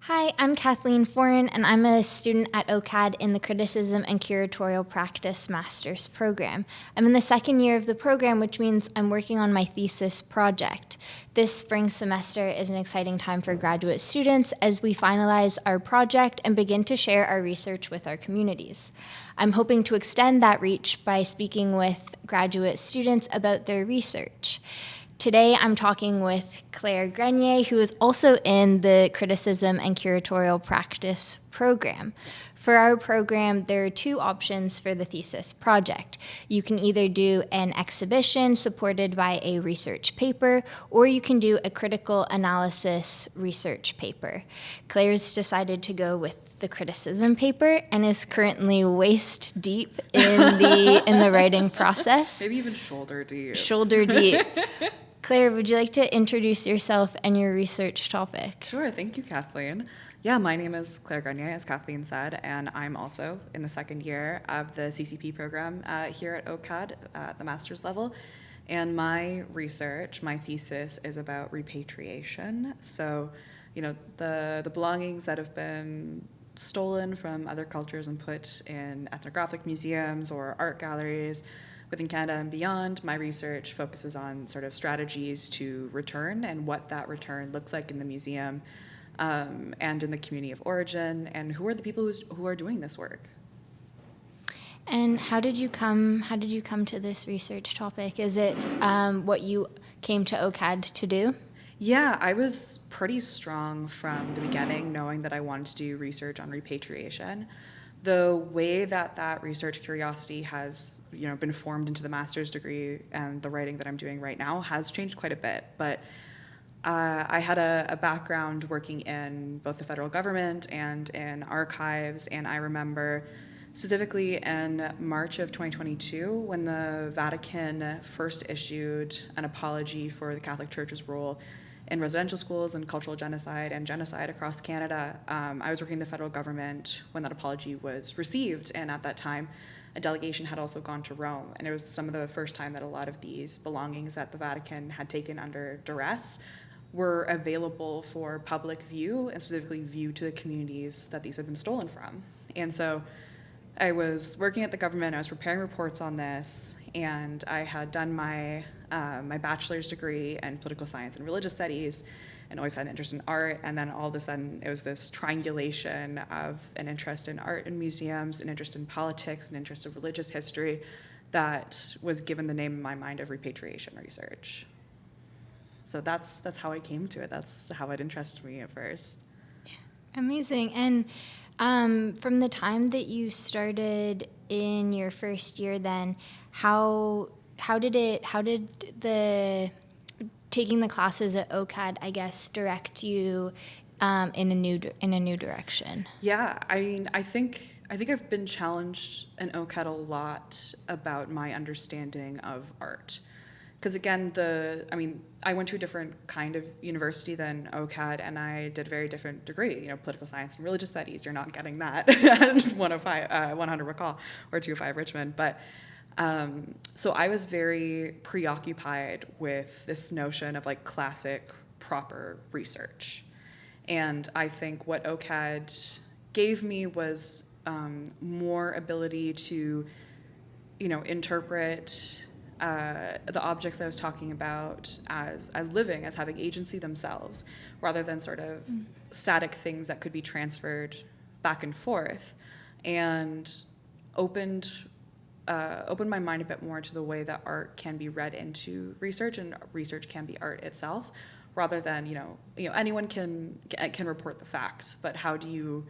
Hi, I'm Kathleen Foran, and I'm a student at OCAD in the Criticism and Curatorial Practice Master's program. I'm in the second year of the program, which means I'm working on my thesis project. This spring semester is an exciting time for graduate students as we finalize our project and begin to share our research with our communities. I'm hoping to extend that reach by speaking with graduate students about their research. Today, I'm talking with Claire Grenier, who is also in the Criticism and Curatorial Practice program. For our program, there are two options for the thesis project. You can either do an exhibition supported by a research paper, or you can do a critical analysis research paper. Claire's decided to go with the criticism paper and is currently waist deep in the writing process. Maybe even shoulder deep. Shoulder deep. Claire, would you like to introduce yourself and your research topic? Sure, thank you, Kathleen. Yeah, my name is Claire Grenier, as Kathleen said, and I'm also in the second year of the CCP program here at OCAD at the master's level. And my research, my thesis, is about repatriation. So, the belongings that have been stolen from other cultures and put in ethnographic museums or art galleries within Canada and beyond. My research focuses on sort of strategies to return and what that return looks like in the museum and in the community of origin, and who are the people who are doing this work. And how did you come to this research topic? Is it what you came to OCAD to do? Yeah, I was pretty strong from the beginning, knowing that I wanted to do research on repatriation. The way that research curiosity has been formed into the master's degree and the writing that I'm doing right now has changed quite a bit. But I had a background working in both the federal government and in archives, and I remember specifically in March of 2022 when the Vatican first issued an apology for the Catholic Church's role in residential schools and cultural genocide and genocide across Canada. I was working in the federal government when that apology was received, and at that time, a delegation had also gone to Rome, and it was some of the first time that a lot of these belongings that the Vatican had taken under duress were available for public view, and specifically view to the communities that these had been stolen from. And so I was working at the government, I was preparing reports on this, and I had done my bachelor's degree in political science and religious studies, and always had an interest in art. And then all of a sudden, it was this triangulation of an interest in art and museums, an interest in politics, an interest in religious history that was given the name in my mind of repatriation research. So that's how I came to it. That's how it interested me at first. Amazing. And from the time that you started in your first year, then how did the taking the classes at OCAD, I guess, direct you in a new direction? Yeah, I think I've been challenged in OCAD a lot about my understanding of art. Because again, I went to a different kind of university than OCAD, and I did a very different degree, political science and religious studies. You're not getting that at 105, 100 McCall or 205 Richmond. But so I was very preoccupied with this notion of classic, proper research. And I think what OCAD gave me was more ability to, interpret the objects that I was talking about as living, as having agency themselves, rather than sort of static things that could be transferred back and forth, and opened my mind a bit more to the way that art can be read into research, and research can be art itself, rather than anyone can report the facts, but how do you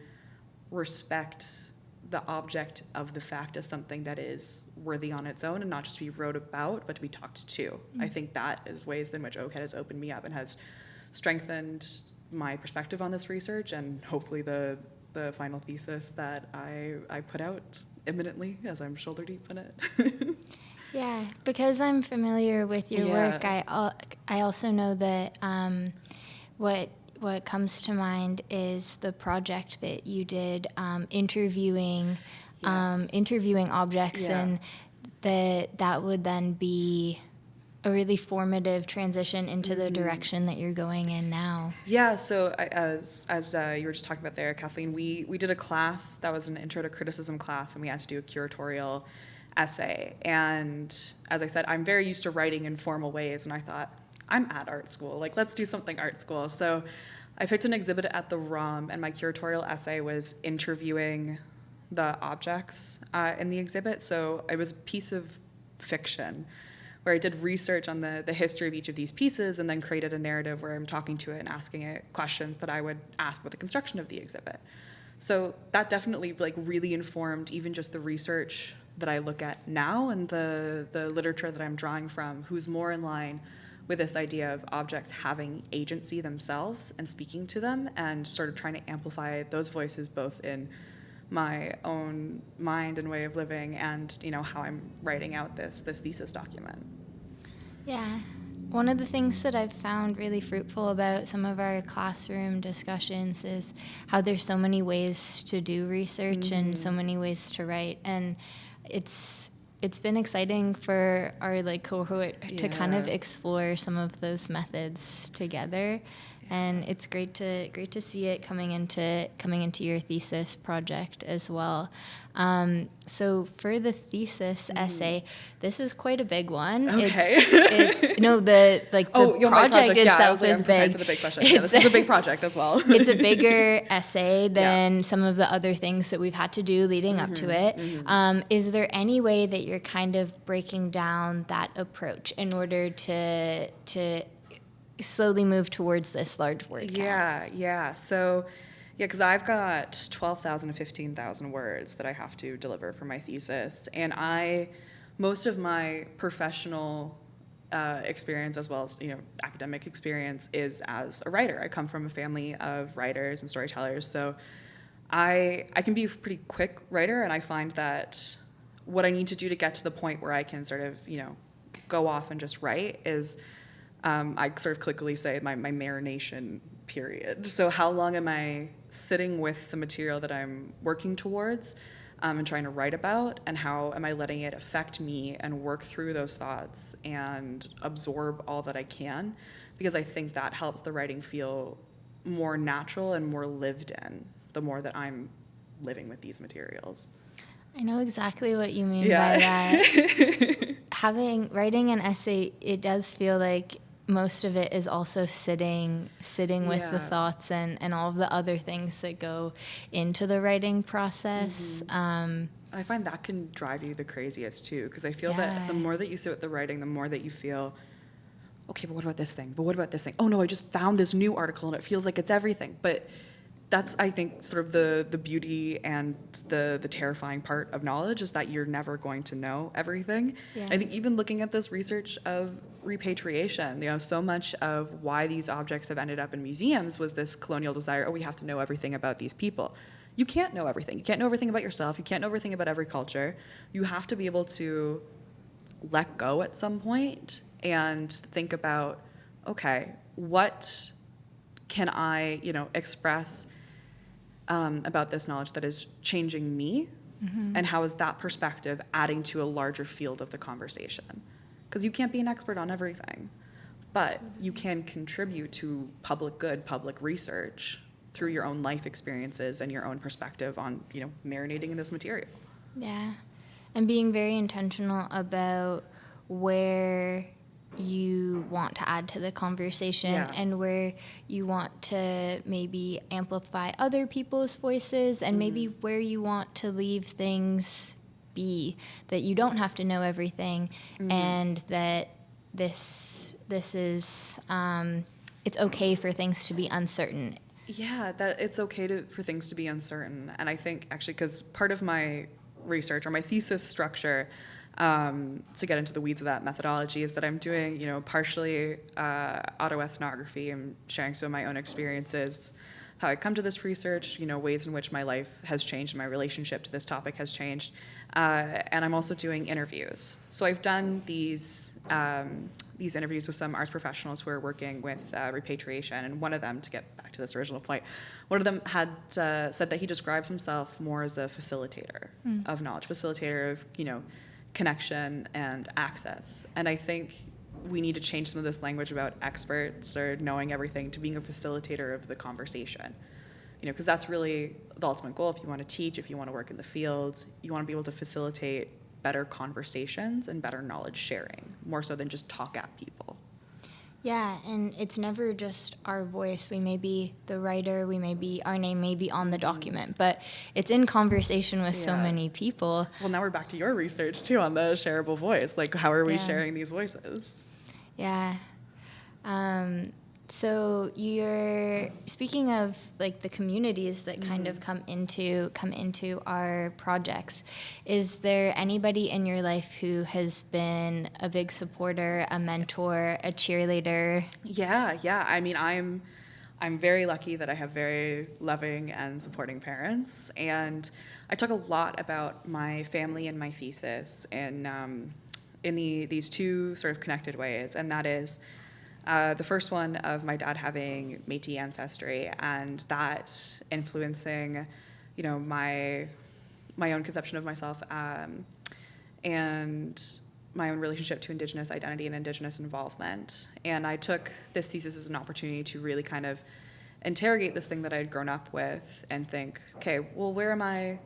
respect the object of the fact as something that is worthy on its own and not just to be wrote about, but to be talked to. Mm-hmm. I think that is ways in which OCAD has opened me up and has strengthened my perspective on this research, and hopefully the final thesis that I put out imminently, as I'm shoulder deep in it. Yeah, because I'm familiar with your work, I also know that what comes to mind is the project that you did interviewing objects, and that would then be a really formative transition into the direction that you're going in now? Yeah, so as you were just talking about there, Kathleen, we did a class that was an intro to criticism class, and we had to do a curatorial essay. And as I said, I'm very used to writing in formal ways, and I thought, I'm at art school, like let's do something art school. So I picked an exhibit at the ROM, and my curatorial essay was interviewing the objects in the exhibit. So it was a piece of fiction where I did research on the history of each of these pieces and then created a narrative where I'm talking to it and asking it questions that I would ask with the construction of the exhibit. So that definitely like really informed even just the research that I look at now and the literature that I'm drawing from, who's more in line with this idea of objects having agency themselves and speaking to them, and sort of trying to amplify those voices both in my own mind and way of living and, you know, how I'm writing out this thesis document. Yeah. One of the things that I've found really fruitful about some of our classroom discussions is how there's so many ways to do research and so many ways to write. And it's been exciting for our like cohort to kind of explore some of those methods together. And it's great to see it coming into your thesis project as well. So for the thesis essay, this is quite a big one. Okay. The project itself is big. For the big question. Yeah, this is a big project as well. It's a bigger essay than some of the other things that we've had to do leading up to it. Is there any way that you're kind of breaking down that approach in order to slowly move towards this large word count? Yeah. So, because I've got 12,000 to 15,000 words that I have to deliver for my thesis, and most of my professional experience as well as academic experience is as a writer. I come from a family of writers and storytellers, so I can be a pretty quick writer, and I find that what I need to do to get to the point where I can sort of go off and just write is I sort of clickily say my marination period. So how long am I sitting with the material that I'm working towards and trying to write about, and how am I letting it affect me and work through those thoughts and absorb all that I can, because I think that helps the writing feel more natural and more lived in the more that I'm living with these materials. I know exactly what you mean by that. Writing an essay, it does feel like most of it is also sitting with the thoughts and all of the other things that go into the writing process. I find that can drive you the craziest too, because I feel that the more that you sit with the writing, the more that you feel, okay, but what about this thing? But what about this thing? Oh no, I just found this new article and it feels like it's everything. But that's, I think, sort of the beauty and the terrifying part of knowledge, is that you're never going to know everything. Yeah. I think even looking at this research of repatriation, so much of why these objects have ended up in museums was this colonial desire, we have to know everything about these people. You can't know everything. You can't know everything about yourself. You can't know everything about every culture. You have to be able to let go at some point and think about, okay, what can I, express about this knowledge that is changing me, and how is that perspective adding to a larger field of the conversation? Because you can't be an expert on everything, but you can contribute to public good, public research through your own life experiences and your own perspective on, marinating in this material. Yeah, and being very intentional about where you want to add to the conversation and where you want to maybe amplify other people's voices, and maybe where you want to leave things be, that you don't have to know everything, and that this is it's okay for things to be uncertain. Yeah, that it's okay for things to be uncertain. And I think actually, because part of my research or my thesis structure, to get into the weeds of that methodology, is that I'm doing, partially autoethnography. I'm sharing some of my own experiences, how I come to this research, ways in which my life has changed, my relationship to this topic has changed. And I'm also doing interviews. So I've done these interviews with some arts professionals who are working with repatriation, and one of them, to get back to this original point, one of them had said that he describes himself more as a facilitator of knowledge, facilitator of, connection and access. And I think we need to change some of this language about experts or knowing everything to being a facilitator of the conversation. Because that's really the ultimate goal. If you want to teach, if you want to work in the field, you want to be able to facilitate better conversations and better knowledge sharing, more so than just talk at people. Yeah, and it's never just our voice. We may be the writer, our name may be on the document, but it's in conversation with so many people. Well, now we're back to your research too on the shareable voice. Like, how are we sharing these voices? Yeah. So you're speaking of like the communities that kind of come into our projects. Is there anybody in your life who has been a big supporter, a mentor, a cheerleader? Yeah. I mean, I'm very lucky that I have very loving and supporting parents, and I talk a lot about my family and my thesis in these two sort of connected ways, and that is. The first one of my dad having Métis ancestry and that influencing, my own conception of myself and my own relationship to Indigenous identity and Indigenous involvement. And I took this thesis as an opportunity to really kind of interrogate this thing that I had grown up with and think, okay, well, where am I,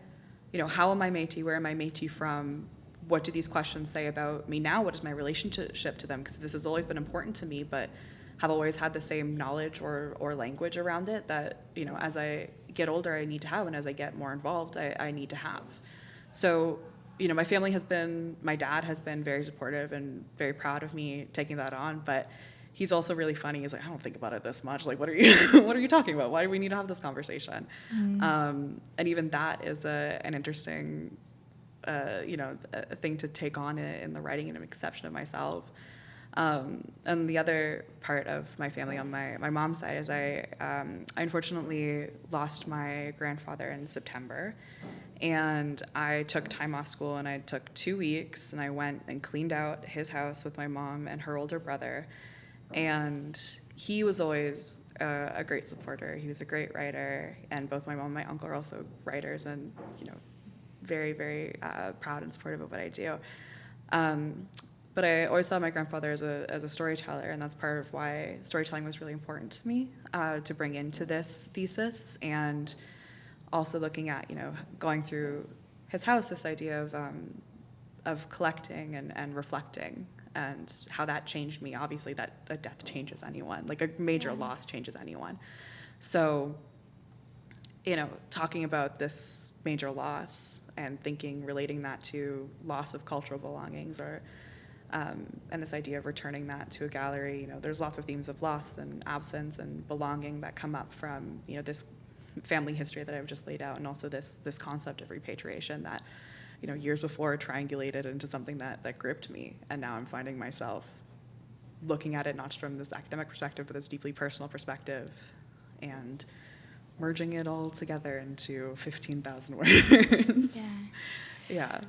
how am I Métis? Where am I Métis from? What do these questions say about me now? What is my relationship to them? Because this has always been important to me, but have always had the same knowledge or language around it that, as I get older, I need to have, and as I get more involved, I need to have. So, my dad has been very supportive and very proud of me taking that on, but he's also really funny. He's like, I don't think about it this much. Like, what are you talking about? Why do we need to have this conversation? And even that is an interesting a thing to take on in the writing and a conception of myself. And the other part of my family on my mom's side is I unfortunately lost my grandfather in September, and I took time off school, and I took 2 weeks, and I went and cleaned out his house with my mom and her older brother, and he was always a great supporter. He was a great writer, and both my mom and my uncle are also writers, and very, very proud and supportive of what I do. But I always saw my grandfather as a storyteller, and that's part of why storytelling was really important to me to bring into this thesis, and also looking at, going through his house, this idea of collecting and reflecting, and how that changed me. Obviously, that a death changes anyone, like a major loss changes anyone. So, talking about this major loss and relating that to loss of cultural belongings, or and this idea of returning that to a gallery. There's lots of themes of loss and absence and belonging that come up from this family history that I've just laid out, and also this concept of repatriation that years before triangulated into something that gripped me, and now I'm finding myself looking at it not just from this academic perspective, but this deeply personal perspective, and merging it all together into 15,000 words. Yeah.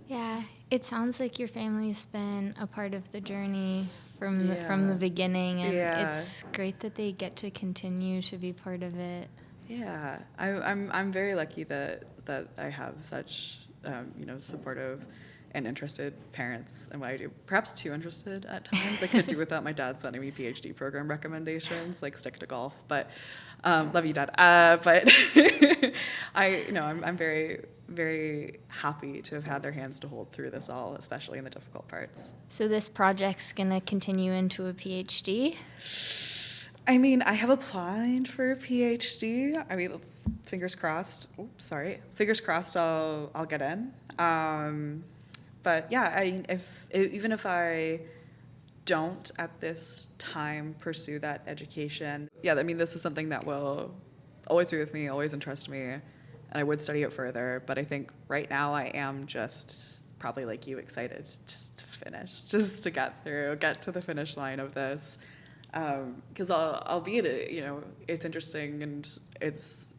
Yeah, it sounds like your family's been a part of the journey from the beginning, and it's great that they get to continue to be part of it. Yeah, I'm very lucky that I have such supportive and interested parents in what I do. Perhaps too interested at times. I could do without my dad sending me PhD program recommendations, like stick to golf. But love you, Dad. But I'm very, very happy to have had their hands to hold through this all, especially in the difficult parts. So this project's gonna continue into a PhD? I mean, I have applied for a PhD. I mean, fingers crossed. Oops, sorry. Fingers crossed I'll get in. But yeah, even if I don't at this time pursue that education, I mean, this is something that will always be with me, always interest me, and I would study it further. But I think right now I am just probably like you, excited just to finish, just to get to the finish line of this. Because albeit it's interesting and it's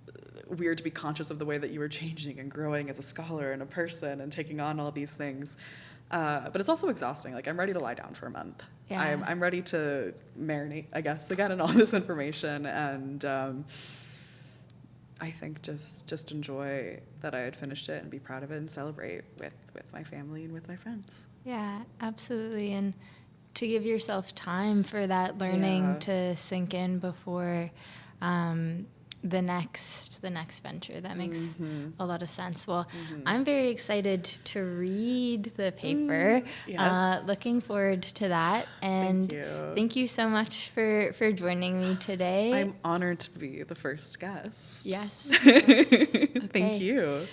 weird to be conscious of the way that you were changing and growing as a scholar and a person and taking on all these things. But it's also exhausting. Like, I'm ready to lie down for a month. Yeah. I'm ready to marinate, I guess, again, in all this information. And I think just enjoy that I had finished it and be proud of it and celebrate with my family and with my friends. Yeah, absolutely. And to give yourself time for that learning Yeah. to sink in before the next venture. That makes a lot of sense. Well, I'm very excited to read the paper. Yes. Looking forward to that. And thank you so much for joining me today. I'm honored to be the first guest. Yes. Thank you.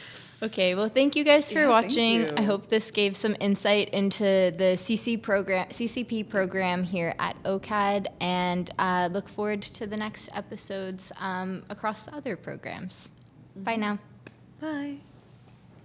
Okay, well, thank you guys for Yeah, thank watching. you. I hope this gave some insight into the CCP program here at OCAD, and look forward to the next episodes across the other programs. Bye now. Bye.